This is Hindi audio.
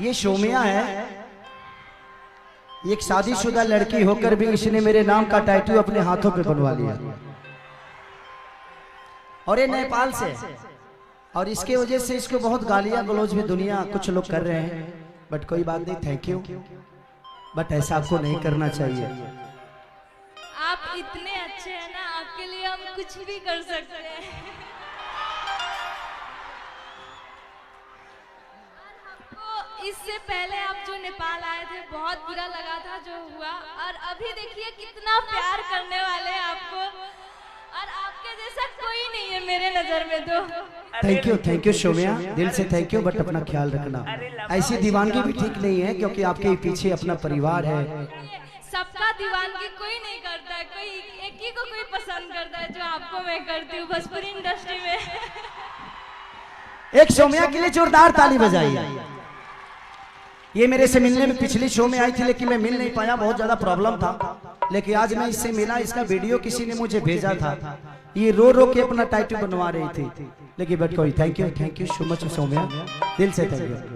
ये शोमिया है, एक शादीशुदा लड़की होकर भी इसने मेरे नाम का टैटू अपने हाथों पे बनवा लिया और ये नेपाल से, और इसके वजह से इसको बहुत गालियां गलौज भी दुनिया कुछ लोग कर रहे हैं, बट कोई बात नहीं, थैंक यू, बट ऐसा आपको नहीं करना चाहिए। आप इतने अच्छे हैं ना, आपके लिए हम कुछ भी कर सकते हैं। इससे पहले आप जो नेपाल आए थे बहुत बुरा लगा था जो हुआ, और अभी देखिए कितना प्यार करने वाले हैं आपको, और आपके जैसा कोई नहीं है मेरे नजर में तो। थैंक यू शोमिया, दिल से थैंक यू, बट अपना ख्याल रखना, ऐसी दीवानगी भी ठीक नहीं है क्योंकि आपके पीछे अपना परिवार है। सबका दीवानगी कोई नहीं करता है, कोई एक ही को कोई पसंद करता है जो आपको मैं करती हूँ भोजपुरी इंडस्ट्री में। एक शोमिया के लिए जोरदार ताली बजाइए। ये मेरे से मिलने में पिछली शो में आई थी लेकिन मैं मिल नहीं पाया, बहुत ज्यादा प्रॉब्लम था, लेकिन आज मैं इससे मिला, इसका वीडियो किसी ने मुझे भेजा था, ये रो रो के अपना टाइटल बनवा रही थी, लेकिन बट कोई थैंक यू सो मच शोमिया, दिल से थैंक यू।